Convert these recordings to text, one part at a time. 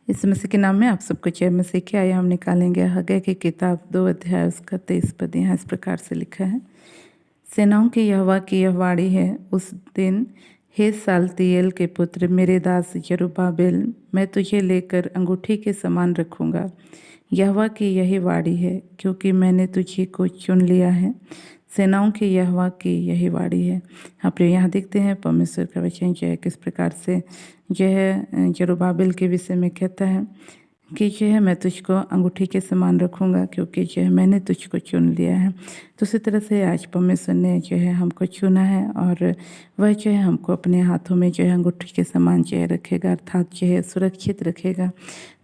इस मसीह के नाम में आप सबको जय मसीह की। आइए हम निकालेंगे हग्गै की किताब 2 अध्याय उसका 23 पद। यहाँ इस प्रकार से लिखा है, सेनाओं के यहोवा की यह वाणी है, उस दिन हे सालतियेल के पुत्र मेरे दास यरुब्बाबेल, मैं तुझे लेकर अंगूठी के समान रखूँगा। यहोवा की यही वाणी है, क्योंकि मैंने तुझे को चुन लिया है। सेनाओं के यहोवा की यही वाणी है। हाँ प्रिय, यहाँ देखते हैं परमेश्वर का वचन जो है किस प्रकार से जो है यरुब्बाबेल के विषय में कहता है कि जो है मैं तुझको अंगूठी के समान रखूँगा, क्योंकि जो है मैंने तुझको चुन लिया है। तो उसी तरह से आज परमेश्वर ने जो है हमको चुना है और वह जो है हमको अपने हाथों में जो है अंगूठी के समान जो है रखेगा, अर्थात जो है सुरक्षित रखेगा।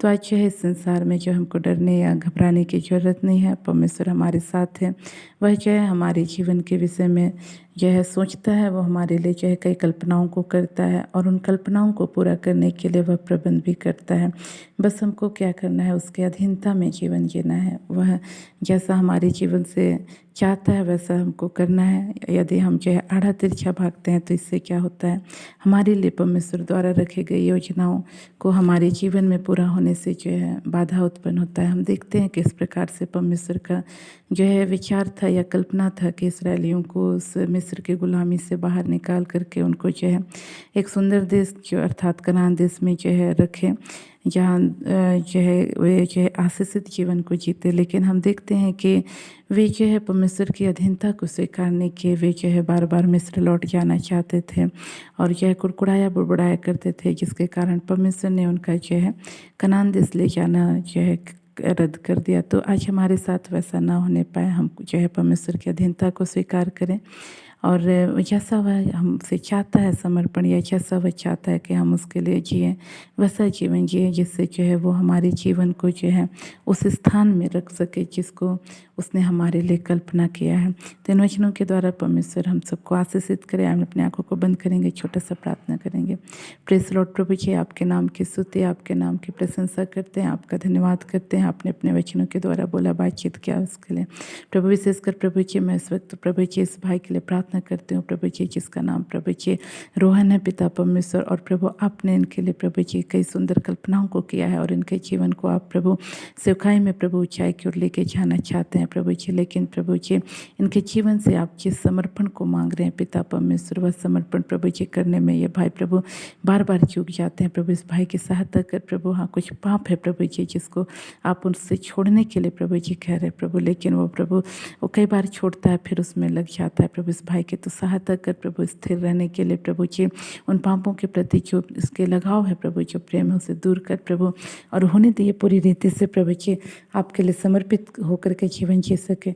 तो आज जो है इस संसार में जो हमको डरने या घबराने की ज़रूरत नहीं है। परमेश्वर हमारे साथ है। वह जो है हमारे जीवन के विषय में जो है सोचता है, वो हमारे लिए जो है कई कल्पनाओं को करता है और उन कल्पनाओं को पूरा करने के लिए वह प्रबंध भी करता है। बस हमको क्या करना है, उसके अधीनता में जीवन जीना है। वह जैसा हमारे जीवन से चाहता है वैसा हमको करना है। यदि हम जो है आड़ा तिरछा भागते हैं तो इससे क्या होता है, हमारे लिए परमेश्वर द्वारा रखी गई योजनाओं को हमारे जीवन में पूरा होने से जो है बाधा उत्पन्न होता है। हम देखते हैं किस प्रकार से परमेश्वर का जो है विचार था या कल्पना था कि इसराइलियों को उस मिस्र की गुलामी से बाहर निकाल करके उनको जो है एक सुंदर देश जो अर्थात कनान देश में जो है रखें, जहाँ जो है वे जो है आशीषित जीवन को जीते। लेकिन हम देखते हैं कि वे जो है परमेश्वर की अधीनता को स्वीकारने के वे जो है बार बार मिस्र लौट जाना चाहते थे और जो है कुड़कुड़ाया बुड़बुड़ाया करते थे, जिसके कारण परमेश्वर ने उनका जो है कनान देश ले जाना जो है रद्द कर दिया। तो आज हमारे साथ वैसा ना होने पाए, हम जो है परमेश्वर की अधीनता को स्वीकार करें और जैसा वह हमसे चाहता है समर्पण, या जैसा वह चाहता है कि हम उसके लिए जिए वैसा जीवन जिए, जिससे जो है वो हमारे जीवन को जो है उस स्थान में रख सके जिसको उसने हमारे लिए कल्पना किया है। तो इन वचनों के द्वारा परमेश्वर हम सबको आशीषित करें। हम अपने आंखों को बंद करेंगे, छोटा सा प्रार्थना करेंगे। प्रेस लॉर्ड प्रभु जी, आपके नाम की स्तुति, आपके नाम की प्रशंसा करते हैं, आपका धन्यवाद करते हैं। आपने अपने वचनों के द्वारा बोला, बातचीत किया, उसके लिए प्रभु विशेषकर प्रभु जी मैं इस वक्त प्रभु जी इस भाई के लिए प्रार्थना करती हूँ प्रभु जी, जिसका नाम प्रभु जी रोहन है पिता परमेश्वर। और प्रभु आपने इनके लिए प्रभु जी कई सुंदर कल्पनाओं को किया है और इनके जीवन को आप प्रभु सेवकाई में प्रभु ऊंचाई की ओर लेके जाना चाहते हैं प्रभु जी। लेकिन प्रभु जी इनके जीवन से आप जिस समर्पण को मांग रहे हैं पिता परमेश्वर, वह समर्पण प्रभु जी करने में ये भाई प्रभु बार बार चूक जाते हैं। प्रभु इस भाई की सहायता कर प्रभु। हाँ, कुछ पाप है प्रभु जी जिसको आप उनसे छोड़ने के लिए प्रभु जी कह रहे प्रभु, लेकिन वो प्रभु वो कई बार छोड़ता है फिर उसमें लग जाता है। प्रभु इस भाई की तो सहायता कर प्रभु, स्थिर रहने के लिए प्रभु जी उन पापों के प्रति जो इसके लगाव है प्रभु, जो प्रेम है उसे दूर कर प्रभु, और होने दिए पूरी रीति से प्रभु जी आपके लिए समर्पित होकर के जीवन जी सके।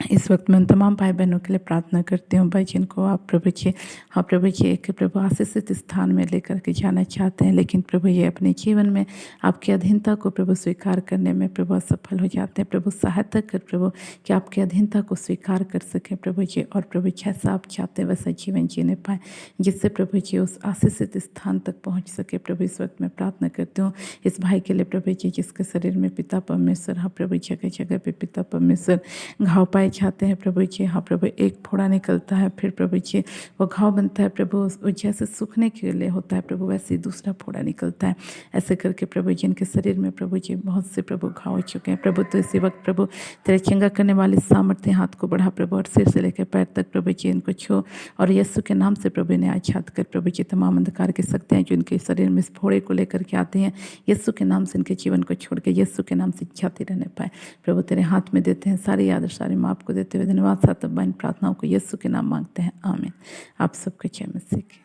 इस वक्त मैं उन तमाम भाई बहनों के लिए प्रार्थना करती हूँ भाई, जिनको आप प्रभु जी हाँ प्रभु जी एक प्रभु आशीषित स्थान में लेकर के जाना चाहते हैं, लेकिन प्रभु ये अपने जीवन में आपकी अधीनता को प्रभु स्वीकार करने में प्रभु असफल हो जाते हैं। प्रभु सहायता कर प्रभु कि आपकी अधीनता को स्वीकार कर सकें प्रभु जी, और प्रभु जैसा आप चाहते हैं वैसा जीवन जीने पाए, जिससे प्रभु जी उस आशीषित स्थान तक पहुँच सके। प्रभु इस वक्त मैं प्रार्थना करती हूँ इस भाई के लिए प्रभु जी, जिसके शरीर में पिता परमेश्वर हाँ प्रभु जगह जगह पे पिता परमेश्वर घाव पाए जाते हैं प्रभु जी। हाँ प्रभु एक फोड़ा निकलता है फिर प्रभु जी वो घाव बनता है प्रभु, जैसे सूखने के लिए होता है प्रभु वैसे ही दूसरा फोड़ा निकलता है। ऐसे करके प्रभु जी इनके शरीर में प्रभु जी बहुत से प्रभु घाव हो चुके हैं प्रभु। तो इसी वक्त प्रभु तेरे चंगा करने वाले सामर्थ्य हाथ को बढ़ा प्रभु, और सिर से लेकर पैर तक प्रभु जी इनको छो, और यीशु के नाम से प्रभु ने आच्छाद कर प्रभु जी तमाम अंधकार के शक्तियाँ जो इनके शरीर में इस फोड़े को लेकर के आते हैं, यीशु के नाम से इनके जीवन को छोड़ के यीशु के नाम से जाते रहने पाए प्रभु। तेरे हाथ में देते हैं सारी आदर सारी माप को देते हुए धन्यवाद साथ इन प्रार्थनाओं को यीशु के नाम मांगते हैं, आमीन। आप सबको जय मसीह की।